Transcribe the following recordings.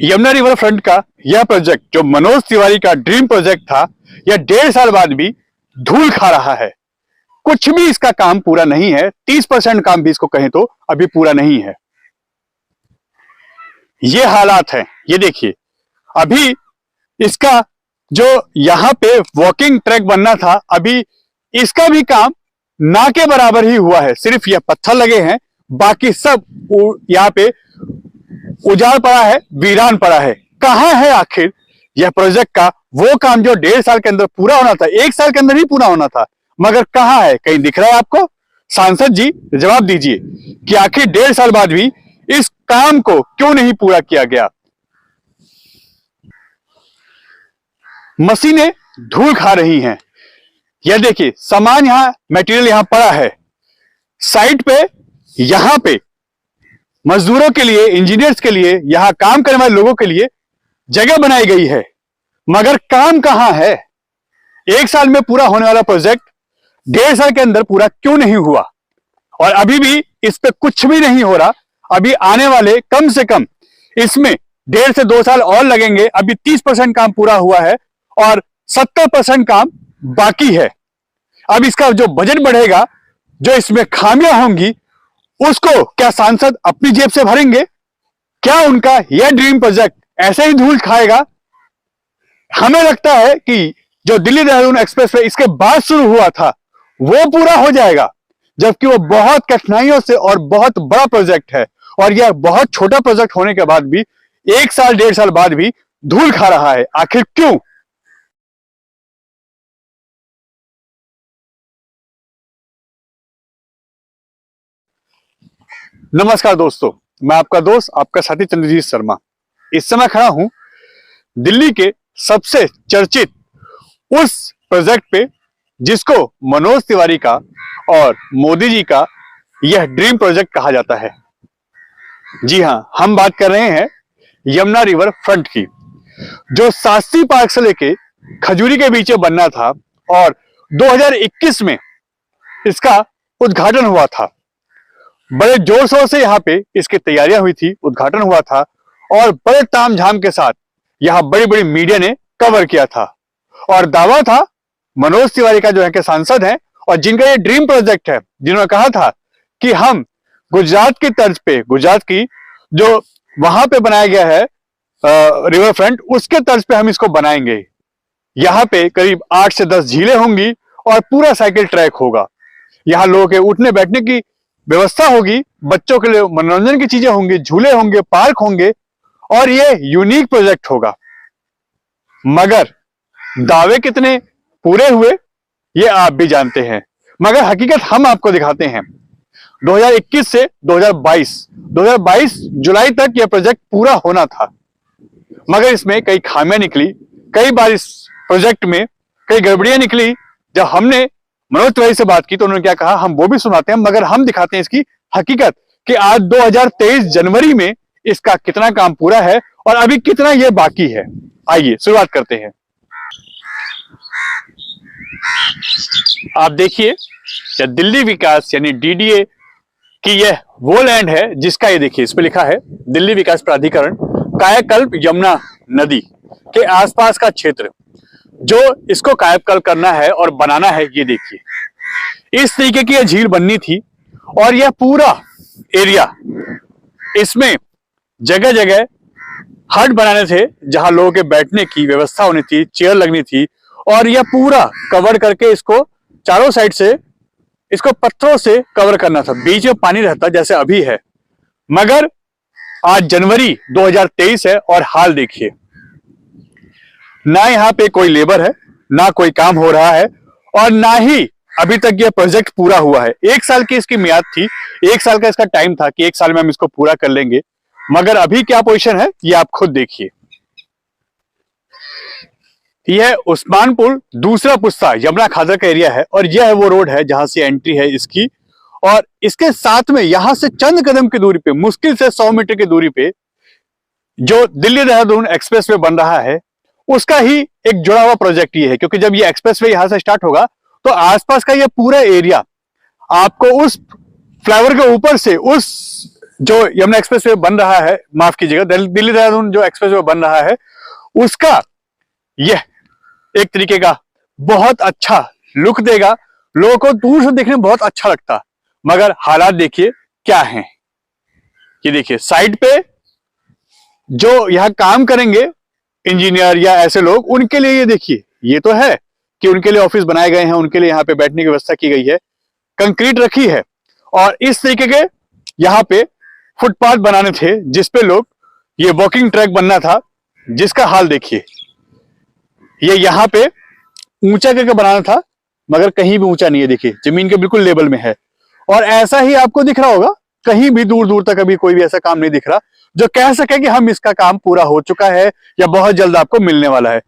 Yamuna river front का यह project जो मनोज तिवारी का ड्रीम प्रोजेक्ट था, यह 1.5 साल बाद भी धूल खा रहा है। कुछ भी इसका काम पूरा नहीं है। 30% काम भी इसको कहें तो अभी पूरा नहीं है। ये हालात है। ये देखिए, अभी इसका जो यहां पे वॉकिंग ट्रैक बनना था, अभी इसका भी काम ना के बराबर ही हुआ है। सिर्फ यह पत्थर लगे हैं, बाकी सब यहाँ पे उजाड़ पड़ा है, वीरान पड़ा है। कहां है आखिर यह प्रोजेक्ट का वो काम जो 1.5 साल के अंदर पूरा होना था, 1 साल के अंदर ही पूरा होना था, मगर कहां है? कहीं दिख रहा है आपको? सांसद जी जवाब दीजिए कि आखिर 1.5 साल बाद भी इस काम को क्यों नहीं पूरा किया गया। मशीनें धूल खा रही हैं। यह देखिए, सामान यहां, मटेरियल यहां पड़ा है। साइट पे, यहां पे मजदूरों के लिए, इंजीनियर्स के लिए, यहां काम करने वाले लोगों के लिए जगह बनाई गई है, मगर काम कहां है? 1 साल में पूरा होने वाला प्रोजेक्ट 1.5 साल के अंदर पूरा क्यों नहीं हुआ? और अभी भी इस पे कुछ भी नहीं हो रहा। अभी आने वाले कम से कम इसमें 1.5 से 2 साल और लगेंगे। अभी 30% काम पूरा हुआ है और 70% काम बाकी है। अब इसका जो बजट बढ़ेगा, जो इसमें खामियां होंगी, उसको क्या सांसद अपनी जेब से भरेंगे? क्या उनका यह ड्रीम प्रोजेक्ट ऐसे ही धूल खाएगा? हमें लगता है कि जो दिल्ली देहरादून एक्सप्रेस वे इसके बाद शुरू हुआ था, वो पूरा हो जाएगा, जबकि वो बहुत कठिनाइयों से और बहुत बड़ा प्रोजेक्ट है। और यह बहुत छोटा प्रोजेक्ट होने के बाद भी 1 साल 1.5 साल बाद भी धूल खा रहा है। आखिर क्यों? नमस्कार दोस्तों, मैं आपका दोस्त, आपका साथी चंद्रजीत शर्मा। इस समय खड़ा हूं दिल्ली के सबसे चर्चित उस प्रोजेक्ट पे जिसको मनोज तिवारी का और मोदी जी का यह ड्रीम प्रोजेक्ट कहा जाता है। जी हां, हम बात कर रहे हैं यमुना रिवर फ्रंट की, जो शास्त्री पार्क से लेके खजूरी के बीच में बनना था और 2021 में इसका उद्घाटन हुआ था। बड़े जोर शोर से यहाँ पे इसकी तैयारियां हुई थी, उद्घाटन हुआ था और बड़े तामझाम के साथ यहाँ बड़ी बड़ी मीडिया ने कवर किया था। और दावा था मनोज तिवारी का, जो है कि सांसद है और जिनका ये ड्रीम प्रोजेक्ट है, जिन्होंने कहा था कि हम गुजरात की तर्ज पे, गुजरात की जो वहां पे बनाया गया है रिवर फ्रंट, उसके तर्ज पे हम इसको बनाएंगे। यहाँ पे करीब 8 से 10 झीलें होंगी और पूरा साइकिल ट्रैक होगा। यहाँ लोगों के उठने बैठने की व्यवस्था होगी, बच्चों के लिए मनोरंजन की चीजें होंगी, झूले होंगे, पार्क होंगे और ये यूनिक प्रोजेक्ट होगा। मगर दावे कितने पूरे हुए ये आप भी जानते हैं, मगर हकीकत हम आपको दिखाते हैं। 2021 से 2022 जुलाई तक यह प्रोजेक्ट पूरा होना था, मगर इसमें कई खामियां निकली। कई बार इस प्रोजेक्ट में कई गड़बड़ियां निकली। जब हमने मनोज तिवारी से बात की तो उन्होंने क्या कहा, हम वो भी सुनाते हैं, मगर हम दिखाते हैं इसकी हकीकत कि आज 2023 जनवरी में इसका कितना काम पूरा है और अभी कितना यह बाकी है। आइए शुरुआत करते हैं। आप देखिए, यह दिल्ली विकास यानी डीडीए की यह वो लैंड है जिसका, ये देखिए इस पे लिखा है दिल्ली विकास प्राधिकरण कायाकल्प यमुना नदी के आसपास का क्षेत्र जो इसको कायाकल्प करना है और बनाना है। ये देखिए, इस तरीके की यह झील बननी थी और यह पूरा एरिया, इसमें जगह जगह हट बनाने थे जहां लोगों के बैठने की व्यवस्था होनी थी, चेयर लगनी थी और यह पूरा कवर करके इसको चारों साइड से इसको पत्थरों से कवर करना था। बीच में पानी रहता जैसे अभी है। मगर आज जनवरी 2023 है और हाल देखिए, ना यहाँ पे कोई लेबर है, ना कोई काम हो रहा है और ना ही अभी तक यह प्रोजेक्ट पूरा हुआ है। 1 साल की इसकी मियाद थी, 1 साल का इसका टाइम था कि 1 साल में हम इसको पूरा कर लेंगे। मगर अभी क्या पोजीशन है ये आप खुद देखिए। यह उस्मानपुर दूसरा पुस्ता यमुना खादर का एरिया है और यह वो रोड है जहां से एंट्री है इसकी। और इसके साथ में यहां से चंद कदम की दूरी पे, मुश्किल से 100 मीटर की दूरी पे, जो दिल्ली देहरादून एक्सप्रेस वे बन रहा है उसका ही एक जुड़ा हुआ प्रोजेक्ट ये है। क्योंकि जब ये एक्सप्रेस वे यहां से स्टार्ट होगा तो आसपास का ये पूरा एरिया आपको उस फ्लाईओवर के ऊपर से उस जो यमुना एक्सप्रेसवे बन रहा है, माफ कीजिएगा, दिल्ली देहरादून जो एक्सप्रेसवे बन रहा है, उसका यह एक तरीके का बहुत अच्छा लुक देगा, लोगों को दूर से देखने में बहुत अच्छा लगता। मगर हालात देखिए क्या हैं। ये देखिए साइड पे जो यहां काम करेंगे इंजीनियर या ऐसे लोग, उनके लिए ये देखिए, ये तो है कि उनके लिए ऑफिस बनाए गए हैं, उनके लिए यहाँ पे बैठने की व्यवस्था की गई है, कंक्रीट रखी है, और इस तरीके के यहाँ पे फुटपाथ बनाने थे जिसपे लोग, ये वॉकिंग ट्रैक बनना था, जिसका हाल देखिए। ये यहाँ पे ऊंचा करके बनाना था, मगर कहीं भी ऊंचा नहीं है, देखिए जमीन के बिल्कुल लेवल में है। और ऐसा ही आपको दिख रहा होगा, कहीं भी दूर दूर तक अभी कोई भी ऐसा काम नहीं दिख रहा जो कह सके कि हम इसका काम पूरा हो चुका है या बहुत जल्द आपको मिलने वाला है।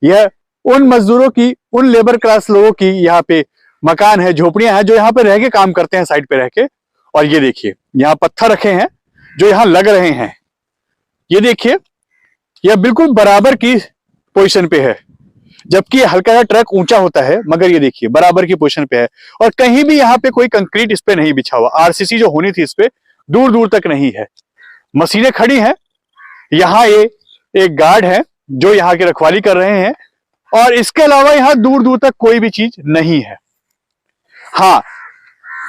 यह उन मजदूरों की, उन लेबर क्लास लोगों की यहाँ पे मकान है, झोपड़ियां हैं, जो यहाँ पे रह के काम करते हैं, साइड पे रह के। और ये देखिए यहाँ पत्थर रखे हैं जो यहाँ लग रहे हैं। ये देखिए यह बिल्कुल बराबर की पोजीशन पे है, जबकि हल्का सा ट्रक ऊंचा होता है, मगर ये देखिए बराबर की पोजीशन पे है। और कहीं भी यहाँ पे कोई कंक्रीट इस पे नहीं बिछा हुआ, आरसीसी जो होनी थी इस पे दूर दूर तक नहीं है। मशीनें खड़ी हैं, यहाँ ये एक गार्ड है जो यहाँ की रखवाली कर रहे हैं, और इसके अलावा यहाँ दूर दूर तक कोई भी चीज नहीं है। हाँ,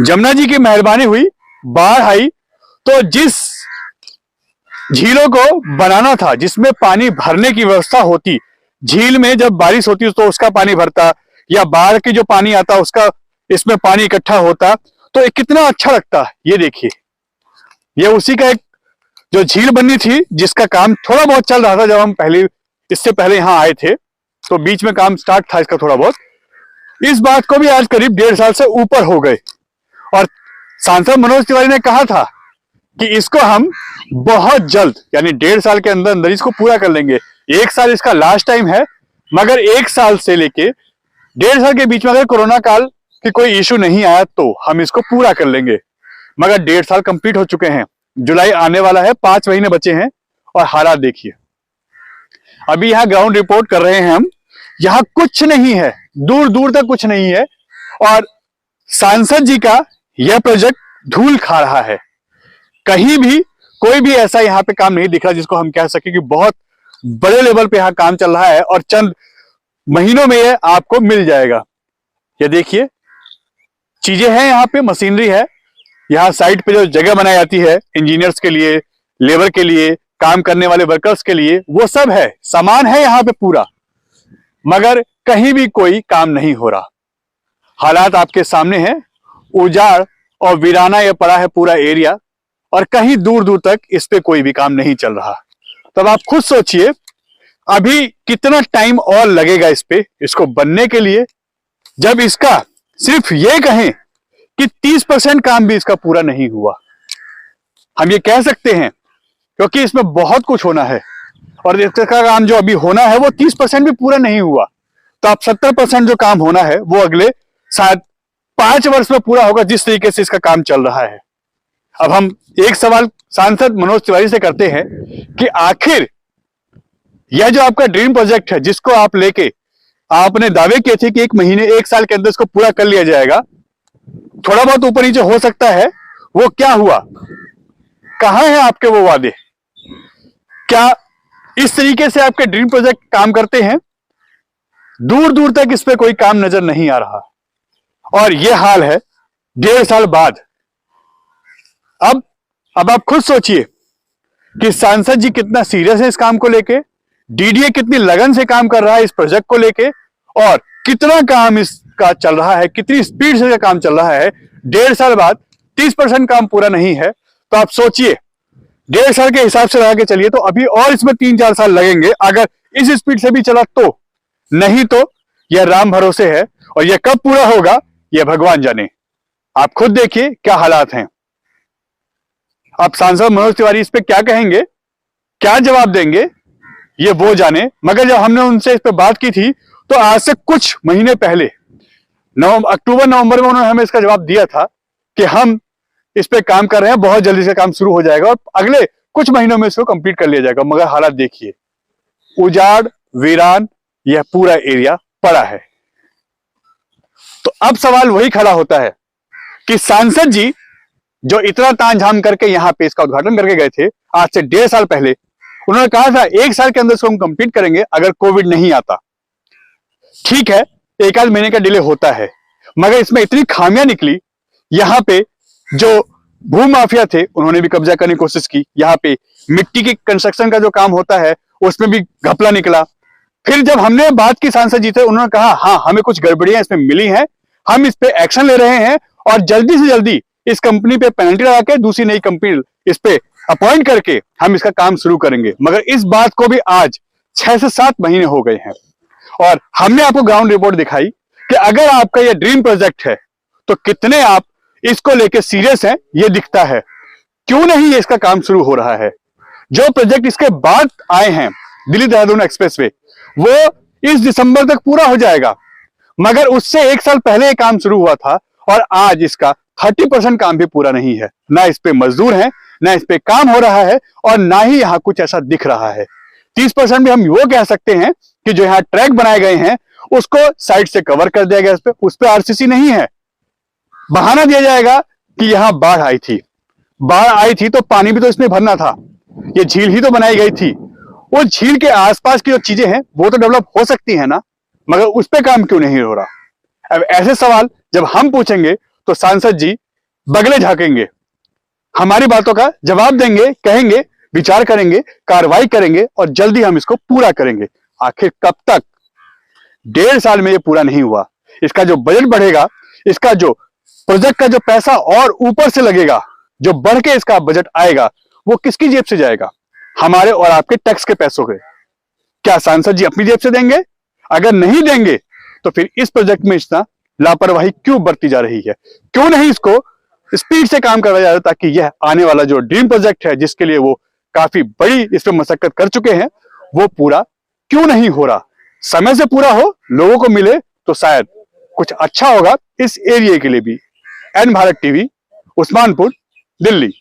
जमुना जी की मेहरबानी हुई, बाढ़ आई तो जिस झीलों को बनाना था, जिसमें पानी भरने की व्यवस्था होती, झील में जब बारिश होती तो उसका पानी भरता, या बाढ़ के जो पानी आता उसका इसमें पानी इकट्ठा होता, तो कितना अच्छा लगता। ये देखिए, ये उसी का एक जो झील बननी थी, जिसका काम थोड़ा बहुत चल रहा था जब हम इससे पहले यहाँ आए थे, तो बीच में काम स्टार्ट था इसका थोड़ा बहुत। इस बात को भी आज करीब 1.5 साल से ऊपर हो गए, और सांसद मनोज तिवारी ने कहा था कि इसको हम बहुत जल्द, यानी 1.5 साल के अंदर अंदर इसको पूरा कर लेंगे। 1 साल इसका लास्ट टाइम है, मगर 1 साल से लेके 1.5 साल के बीच में अगर कोरोना काल की कोई इश्यू नहीं आया तो हम इसको पूरा कर लेंगे। मगर 1.5 साल कंप्लीट हो चुके हैं, जुलाई आने वाला है, 5 महीने बचे हैं, और हालात देखिए। अभी यहाँ ग्राउंड रिपोर्ट कर रहे हैं हम, यहाँ कुछ नहीं है, दूर दूर तक कुछ नहीं है, और सांसद जी का यह प्रोजेक्ट धूल खा रहा है। कहीं भी कोई भी ऐसा यहाँ पे काम नहीं दिख रहा जिसको हम कह सके कि बहुत बड़े लेवल पे यहाँ काम चल रहा है और चंद महीनों में यह आपको मिल जाएगा। ये देखिए चीजें हैं, यहाँ पे मशीनरी है, यहाँ साइड पे जो जगह बनाई जाती है इंजीनियर्स के लिए, लेबर के लिए, काम करने वाले वर्कर्स के लिए, वो सब है, सामान है यहाँ पे पूरा, मगर कहीं भी कोई काम नहीं हो रहा। हालात आपके सामने है, उजाड़ और वीराना ये पड़ा है पूरा एरिया, और कहीं दूर दूर तक इस पे कोई भी काम नहीं चल रहा। तब आप खुद सोचिए अभी कितना टाइम और लगेगा इस पे, इसको बनने के लिए, जब इसका सिर्फ ये कहें कि 30% काम भी इसका पूरा नहीं हुआ। हम ये कह सकते हैं क्योंकि इसमें बहुत कुछ होना है, और इसका काम जो अभी होना है वो 30% भी पूरा नहीं हुआ, तो आप 70% जो काम होना है वो अगले शायद 5 वर्ष में पूरा होगा, जिस तरीके से इसका काम चल रहा है। अब हम एक सवाल सांसद मनोज तिवारी से करते हैं कि आखिर यह जो आपका ड्रीम प्रोजेक्ट है, जिसको आप लेके आपने दावे किए थे कि 1 महीने 1 साल के अंदर इसको पूरा कर लिया जाएगा, थोड़ा बहुत ऊपर नीचे हो सकता है, वो क्या हुआ? कहां है आपके वो वादे? क्या इस तरीके से आपके ड्रीम प्रोजेक्ट काम करते हैं? दूर दूर तक इस पे कोई काम नजर नहीं आ रहा, और ये हाल है 1.5 साल बाद। अब आप खुद सोचिए कि सांसद जी कितना सीरियस है इस काम को लेके, डीडीए कितनी लगन से काम कर रहा है इस प्रोजेक्ट को लेके, और कितना काम इसका चल रहा है, कितनी स्पीड से काम चल रहा है। 1.5 साल बाद 30% काम पूरा नहीं है, तो आप सोचिए 1.5 साल के हिसाब से लगा के चलिए, तो अभी और इसमें 3-4 साल लगेंगे अगर इस स्पीड से भी चला तो, नहीं तो यह राम भरोसे है, और यह कब पूरा होगा यह भगवान जाने। आप खुद देखिए क्या हालात हैं। आप सांसद मनोज तिवारी इस पे क्या कहेंगे, क्या जवाब देंगे, ये वो जाने। मगर जब हमने उनसे इस पे बात की थी तो आज से कुछ महीने पहले अक्टूबर नवंबर में उन्होंने हमें इसका जवाब दिया था कि हम इस पे काम कर रहे हैं, बहुत जल्दी से काम शुरू हो जाएगा और अगले कुछ महीनों में इसको कंप्लीट कर लिया जाएगा। मगर हालात देखिए, उजाड़ वीरान यह पूरा एरिया पड़ा है। तो अब सवाल वही खड़ा होता है कि सांसद जी जो इतना तामझाम करके यहाँ पे इसका उद्घाटन करके गए थे आज से 1.5 साल पहले, उन्होंने कहा था 1 साल के अंदर इसको हम कंप्लीट करेंगे अगर कोविड नहीं आता। ठीक है, 1 आध महीने का डिले होता है, मगर इसमें इतनी खामियां निकली। यहाँ पे जो भू माफिया थे उन्होंने भी कब्जा करने की कोशिश की। यहाँ पे मिट्टी की कंस्ट्रक्शन का जो काम होता है उसमें भी घपला निकला। फिर जब हमने बात की सांसद जी से, उन्होंने कहा हाँ हमें कुछ गड़बड़ियां इसमें मिली हैं, हम इस पे एक्शन ले रहे हैं और जल्दी से जल्दी इस कंपनी पे पेनल्टी लगा के दूसरी नई कंपनी इस पे अपॉइंट करके हम इसका काम शुरू करेंगे। मगर इस बात को भी आज 6 से 7 महीने हो गए हैं और हमने आपको ग्राउंड रिपोर्ट दिखाई कि अगर आपका ये ड्रीम प्रोजेक्ट है तो कितने आप इसको लेके सीरियस हैं ये दिखता है। क्यों नहीं इसका काम शुरू हो रहा है? जो प्रोजेक्ट इसके बाद आए हैं दिल्ली देहरादून एक्सप्रेसवे, वो इस दिसंबर तक पूरा हो जाएगा, मगर उससे 1 साल पहले ये काम शुरू हुआ था और आज इसका 30% काम भी पूरा नहीं है। ना इस पे मजदूर हैं, ना इस पे काम हो रहा है और ना ही यहाँ कुछ ऐसा दिख रहा है। 30% भी हम वो कह सकते हैं कि जो यहाँ ट्रैक बनाए गए हैं उसको साइड से कवर कर दिया गया, उस पे आरसीसी नहीं है। बहाना दिया जाएगा कि यहां बाढ़ आई थी, बाढ़ आई थी तो पानी भी तो इसमें भरना था, ये झील ही तो बनाई गई थी। उस झील के आसपास की जो चीजें हैं वो तो डेवलप हो सकती है ना, मगर उस पे काम क्यों नहीं हो रहा? अब ऐसे सवाल जब हम पूछेंगे तो सांसद जी बगले झांकेंगे, हमारी बातों का जवाब देंगे, कहेंगे विचार करेंगे, कार्रवाई करेंगे और जल्दी हम इसको पूरा करेंगे। आखिर कब तक? 1.5 साल में ये पूरा नहीं हुआ। इसका जो बजट बढ़ेगा, इसका जो प्रोजेक्ट का जो पैसा और ऊपर से लगेगा, जो बढ़ के इसका बजट आएगा, वो किसकी जेब से जाएगा? हमारे और आपके टैक्स के पैसों के। क्या सांसद जी अपनी जेब से देंगे? अगर नहीं देंगे तो फिर इस प्रोजेक्ट में इतना लापरवाही क्यों बरती जा रही है? क्यों नहीं इसको स्पीड से काम करवाया जा रहा है ताकि यह आने वाला जो ड्रीम प्रोजेक्ट है जिसके लिए वो काफी बड़ी इस पर मशक्कत कर चुके हैं वो पूरा क्यों नहीं हो रहा? समय से पूरा हो, लोगों को मिले तो शायद कुछ अच्छा होगा इस एरिया के लिए भी। N Bharat TV, Usmanpur, Delhi.